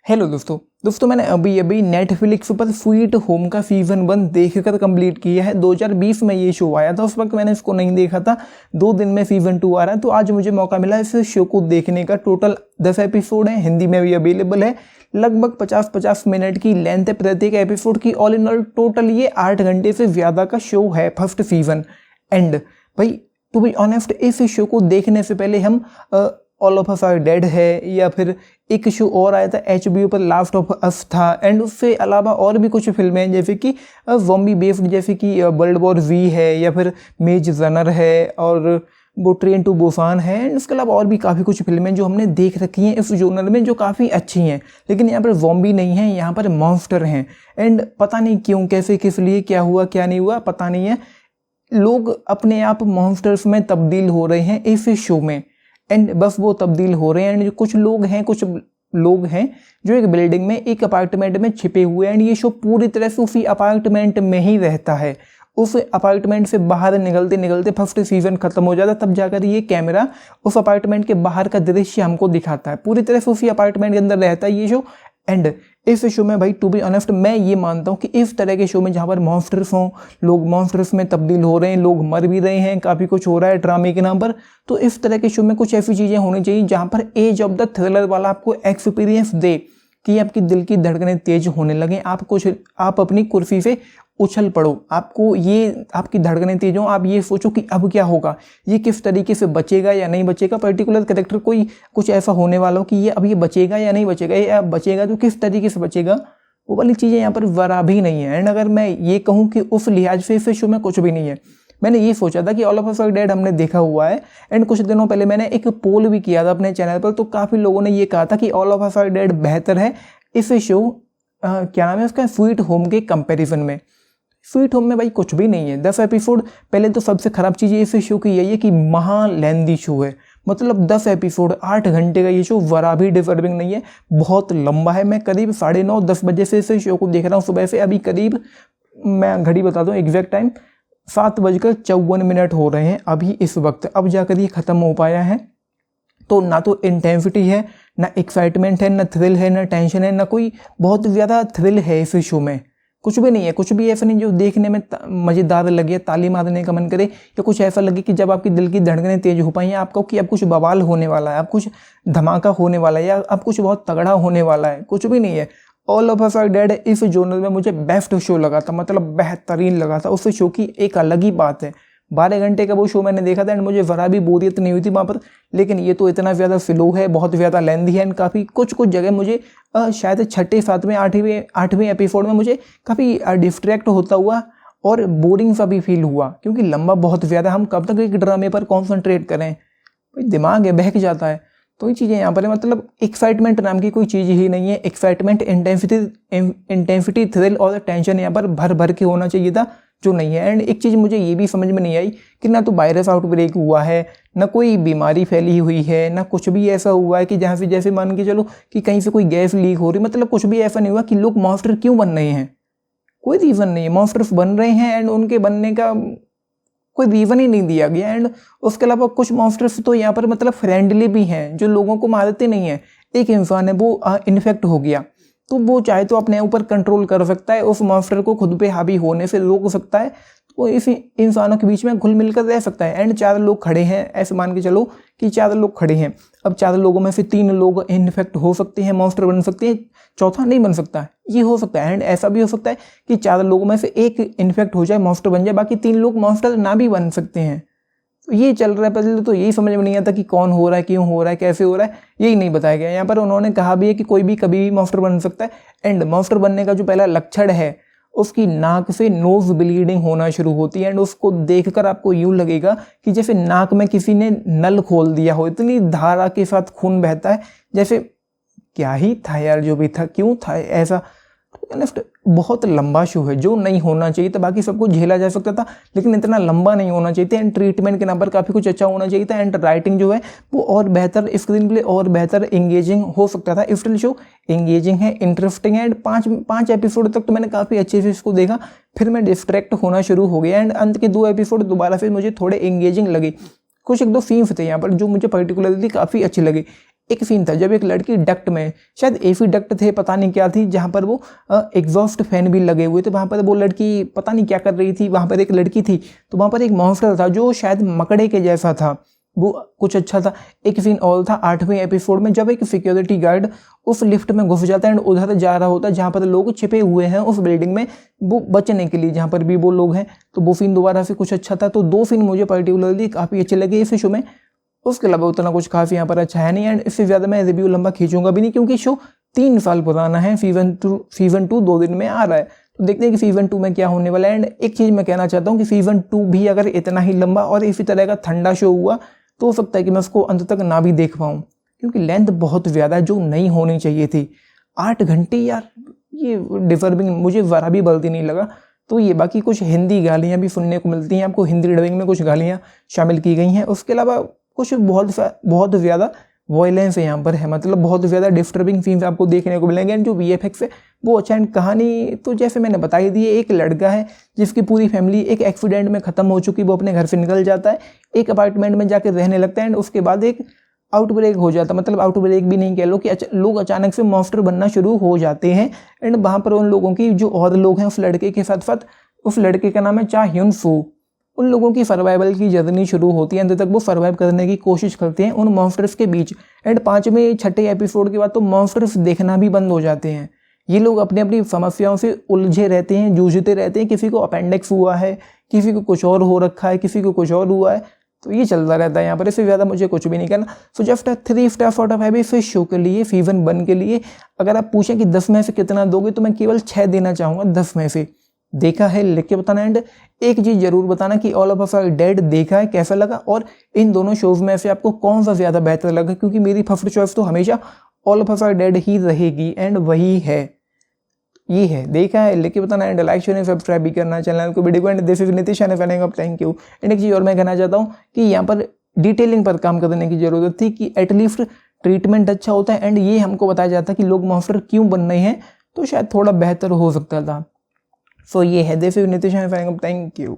Hello दोस्तों मैंने अभी अभी नेटफ्लिक्स पर स्वीट होम का सीज़न 1 देखकर कंप्लीट किया है। 2020 में ये शो आया था, उस वक्त मैंने इसको नहीं देखा था। 2 दिन में सीज़न 2 आ रहा है, तो आज मुझे मौका मिला इस शो को देखने का। टोटल 10 एपिसोड हैं, हिंदी में भी अवेलेबल है। लगभग 50-50 मिनट की लेंथ है प्रत्येक एपिसोड की। ऑल इन ऑल टोटल ये 8 घंटे से ज़्यादा का शो है फर्स्ट सीज़न। एंड भाई टू बी ऑनेस्ट, इस शो को देखने से पहले हम All of us are Dead है, या फिर एक शो और आया था HBO पर लास्ट ऑफ अस था। एंड उससे अलावा और भी कुछ फिल्में हैं, जैसे कि ज़ॉम्बी बेस्ड, जैसे कि वर्ल्ड वॉर Z है, या फिर मेज रनर है, और वो ट्रेन टू बुसान है। एंड उसके अलावा और भी काफ़ी कुछ फिल्में जो हमने देख रखी हैं इस जोनर में, जो काफ़ी अच्छी हैं। लेकिन यहाँ पर ज़ॉम्बी नहीं है, यहाँ पर मॉन्स्टर हैं। एंड पता नहीं क्यों, कैसे, किस लिए, क्या हुआ क्या नहीं हुआ पता नहीं है, लोग अपने आप मॉन्स्टर्स में तब्दील हो रहे हैं इस शो में। एंड बस वो तब्दील हो रहे हैं। एंड कुछ लोग हैं जो एक बिल्डिंग में, एक अपार्टमेंट में छिपे हुए हैं। एंड ये शो पूरी तरह से उसी अपार्टमेंट में ही रहता है। उस अपार्टमेंट से बाहर निकलते निकलते फर्स्ट सीजन खत्म हो जाता है, तब जाकर ये कैमरा उस अपार्टमेंट के बाहर का दृश्य हमको दिखाता है। पूरी तरह से उसी अपार्टमेंट के अंदर रहता है ये शो। एंड इस शो में भाई टू बी ऑनेस्ट, मैं ये मानता हूँ कि इस तरह के शो में जहाँ पर मॉन्स्टर्स हों, लोग मॉन्स्टर्स में तब्दील हो रहे हैं, लोग मर भी रहे हैं, काफ़ी कुछ हो रहा है ड्रामे के नाम पर, तो इस तरह के शो में कुछ ऐसी चीज़ें होनी चाहिए जहाँ पर एज ऑफ द थ्रिलर वाला आपको एक्सपीरियंस दे, कि आपकी दिल की धड़कनें तेज होने लगें, आप अपनी कुर्सी से उछल पड़ो, आपको ये आपकी धड़कनें तेज हों, आप ये सोचो कि अब क्या होगा, ये किस तरीके से बचेगा या नहीं बचेगा, पर्टिकुलर कैरेक्टर कोई कुछ ऐसा होने वाला हो कि ये अब ये बचेगा या नहीं बचेगा, या बचेगा तो किस तरीके से बचेगा, वो वाली चीज़ें यहाँ पर जरा भी नहीं है। एंड अगर मैं ये कहूँ कि उस लिहाज से इस शो में कुछ भी नहीं है। मैंने ये सोचा था कि All of us are Dead हमने देखा हुआ है, एंड कुछ दिनों पहले मैंने एक पोल भी किया था अपने चैनल पर, तो काफ़ी लोगों ने ये कहा था कि All of us are Dead बेहतर है इस शो क्या नाम है उसका, स्वीट होम के कंपैरिजन में। स्वीट होम में भाई कुछ भी नहीं है। 10 एपिसोड, पहले तो सबसे खराब चीज़ इस शो की यही है कि महा लेंदी शो है। मतलब 10 एपिसोड 8 घंटे का ये शो जरा भी डिजर्विंग नहीं है, बहुत लंबा है। मैं करीब 9:30-10 बजे से इस शो को देख रहा हूँ सुबह से। अभी करीब, मैं घड़ी बता दूँ एग्जैक्ट टाइम, 7:54 हो रहे हैं अभी इस वक्त। अब जाकर ये ख़त्म हो पाया है। तो ना तो इंटेंसिटी है, ना एक्साइटमेंट है, ना थ्रिल है, ना टेंशन है, ना कोई बहुत ज़्यादा थ्रिल है इस शो में। कुछ भी नहीं है, कुछ भी ऐसा नहीं जो देखने में मज़ेदार लगे, ताली मारने का मन करे, या कुछ ऐसा लगे कि जब आपकी दिल की धड़कनें तेज हो पाई हैं आपको, कि अब कुछ बवाल होने वाला है, अब कुछ धमाका होने वाला है, या अब कुछ बहुत तगड़ा होने वाला है। कुछ भी नहीं है। All of us are Dead इस जोनर में मुझे बेस्ट शो लगा था, मतलब बेहतरीन लगा था। उस शो की एक अलग ही बात है। 12 घंटे का वो शो मैंने देखा था, एंड मुझे ज़रा भी बोरियत नहीं हुई थी वहाँ पर। लेकिन ये तो इतना ज़्यादा स्लो है, बहुत ज़्यादा लेंदी है, एंड काफ़ी कुछ जगह मुझे शायद 6, 7, 8वें एपिसोड में मुझे काफ़ी डिस्ट्रैक्ट होता हुआ और बोरिंग सा भी फील हुआ, क्योंकि लंबा बहुत ज़्यादा, हम कब तक एक ड्रामे पर कॉन्सेंट्रेट करें, भाई दिमाग है बहक जाता है। तो ये चीज़ें यहाँ पर है, मतलब एक्साइटमेंट नाम की कोई चीज़ ही नहीं है। एक्साइटमेंट, इंटेंसिटी, थ्रिल और टेंशन यहाँ पर भर भर के होना चाहिए था, जो नहीं है। एंड एक चीज़ मुझे ये भी समझ में नहीं आई कि ना तो वायरस आउटब्रेक हुआ है, ना कोई बीमारी फैली हुई है, ना कुछ भी ऐसा हुआ है कि जहाँ से, जैसे मान के चलो कि कहीं से कोई गैस लीक हो रही, मतलब कुछ भी ऐसा नहीं हुआ कि लोग मॉन्स्टर क्यों बन रहे हैं। कोई रीज़न नहीं है, मॉन्स्टर्स बन रहे हैं, एंड उनके बनने का कोई रीज़न ही नहीं दिया गया। एंड उसके अलावा कुछ मॉन्स्टर्स तो यहाँ पर मतलब फ्रेंडली भी हैं, जो लोगों को मारते नहीं हैं। एक इंसान है, वो इन्फेक्ट हो गया, तो वो चाहे तो अपने ऊपर कंट्रोल कर सकता है, उस मॉन्स्टर को खुद पे हावी होने से रोक सकता है, वो इस इंसानों के बीच में घुल मिलकर रह सकता है। एंड 4 लोग खड़े हैं, ऐसे मान के चलो कि 4 लोग खड़े हैं। अब 4 लोगों में से 3 लोग इन्फेक्ट हो सकते हैं, मॉन्स्टर बन सकते हैं, चौथा नहीं बन सकता, ये हो सकता है। एंड ऐसा भी हो सकता है कि 4 लोगों में से एक इन्फेक्ट हो जाए, मॉन्स्टर बन जाए, बाकी 3 लोग मॉन्स्टर ना भी बन सकते हैं। तो ये चल रहा है। पहले तो यही समझ में नहीं आता कि कौन हो रहा है, क्यों हो रहा है, कैसे हो रहा है, यही नहीं बताया गया। यहाँ पर उन्होंने कहा भी है कि कोई भी कभी भी मॉन्स्टर बन सकता है। एंड मॉन्स्टर बनने का जो पहला लक्षण है, उसकी नाक से नोज ब्लीडिंग होना शुरू होती है। एंड उसको देखकर आपको यूँ लगेगा कि जैसे नाक में किसी ने नल खोल दिया हो, इतनी धारा के साथ खून बहता है, जैसे क्या ही था यार, जो भी था, क्यों था ऐसा। तो बहुत लंबा शो है, जो नहीं होना चाहिए था। बाकी सब कुछ झेला जा सकता था, लेकिन इतना लंबा नहीं होना चाहिए था। एंड ट्रीटमेंट के नाम पर काफ़ी कुछ अच्छा होना चाहिए था। एंड राइटिंग जो है वो और बेहतर, स्क्रीन प्ले और बेहतर, एंगेजिंग हो सकता था। स्टिल शो एंगेजिंग है, इंटरेस्टिंग है। एंड 5 एपिसोड तक तो मैंने काफ़ी अच्छे से इसको देखा, फिर मैं डिस्ट्रैक्ट होना शुरू हो गया। एंड अंत के 2 एपिसोड दोबारा से मुझे थोड़े एंगेजिंग लगे। कुछ 1-2 सीन्स थे यहाँ पर जो मुझे पर्टिकुलरली काफ़ी अच्छे लगे। एक सीन था जब एक लड़की डक्ट में, शायद एसी डक्ट थे, पता नहीं क्या थी, जहाँ पर वो एग्जॉस्ट फैन भी लगे हुए थे, वहाँ पर वो लड़की पता नहीं क्या कर रही थी, वहाँ पर एक लड़की थी, तो वहाँ पर एक मॉन्स्टर था जो शायद मकड़े के जैसा था, वो कुछ अच्छा था। एक सीन और था 8वें एपिसोड में, जब एक सिक्योरिटी गार्ड उस लिफ्ट में घुस जाता है एंड उधर जा रहा होता है जहाँ पर लोग छिपे हुए हैं उस बिल्डिंग में, वो बचने के लिए, जहाँ पर भी वो लोग हैं, तो वो सीन दोबारा से कुछ अच्छा था। तो 2 सीन मुझे पर्टिकुलरली काफ़ी अच्छे लगे इस शो में। उसके अलावा उतना कुछ खास यहाँ पर अच्छा है नहीं, एंड इससे ज़्यादा मैं रिव्यू लंबा खींचूंगा भी नहीं, क्योंकि शो 3 साल पुराना है। सीजन 2 2 दिन में आ रहा है, तो देखते हैं कि सीजन 2 में क्या होने वाला है। एंड एक चीज़ मैं कहना चाहता हूँ कि सीजन 2 भी अगर इतना ही लंबा और इसी तरह का ठंडा शो हुआ तो हो सकता है कि मैं उसको अंत तक ना भी देख पाऊँ, क्योंकि लेंथ बहुत ज़्यादा जो नहीं होनी चाहिए थी। 8 घंटे यार, ये डिफर्बिंग मुझे ज़रा भी गलती नहीं लगा। तो ये बाकी कुछ हिंदी गालियाँ भी सुनने को मिलती हैं आपको, हिंदी डबिंग में कुछ गालियाँ शामिल की गई हैं। उसके अलावा कुछ बहुत ज़्यादा वॉयलेंस यहाँ पर है, मतलब बहुत ज़्यादा डिस्टर्बिंग सीन्स आपको देखने को मिलेंगे। एंड जो VFX है वो अच्छा, एंड कहानी तो जैसे मैंने बताई दी है, एक लड़का है जिसकी पूरी फैमिली एक एक्सीडेंट में ख़त्म हो चुकी, वो अपने घर से निकल जाता है, एक अपार्टमेंट में जाकर रहने लगता है, एंड उसके बाद एक आउटब्रेक हो जाता है, मतलब आउटब्रेक भी नहीं कह लो, कि लोग अचानक से मॉन्स्टर बनना शुरू हो जाते हैं। एंड वहाँ पर उन लोगों की जो और लोग हैं उस लड़के के साथ साथ, उस लड़के का नाम है चा ह्यून सू, उन लोगों की सर्वाइवल की जर्नी शुरू होती है, अंत तक वो सर्वाइव करने की कोशिश करते हैं उन मॉन्स्टर्स के बीच। एंड 5वें 6ठे एपिसोड के बाद तो मॉन्स्टर्स देखना भी बंद हो जाते हैं। ये लोग अपनी अपनी समस्याओं से उलझे रहते हैं, जूझते रहते हैं, किसी को अपेंडिक्स हुआ है, किसी को कुछ और हो रखा है, किसी को कुछ और हुआ है, तो ये चलता रहता है यहाँ पर। इससे ज़्यादा मुझे कुछ भी नहीं करना। So just 3 star out of 5 इस शो के लिए, सीजन 1 के लिए। अगर आप पूछें कि 10 में से कितना दोगे, तो मैं केवल 6 देना चाहूँगा 10 में से। देखा है लिख के बताना, एंड एक चीज़ जरूर बताना कि All of us are Dead देखा है, कैसा लगा, और इन दोनों शोज में से आपको कौन सा ज़्यादा बेहतर लगा, क्योंकि मेरी फर्स्ट चॉइस तो हमेशा all of us are dead ही रहेगी, एंड वही है, ये है। देखा है लिख के बताना, एंड लाइक शेयर सब्सक्राइब भी करना चैनल को, वीडियो को। And this is Nitish and thank you. And एक चीज़ और मैं कहना चाहता हूँ कि यहाँ पर डिटेलिंग पर काम करने की ज़रूरत थी, कि एटलीस्ट ट्रीटमेंट अच्छा होता है, एंड ये हमको बताया जाता है कि लोग मॉन्स्टर क्यों बन रहे हैं, तो शायद थोड़ा बेहतर हो सकता था। सो ये है this is Nitish and thank you.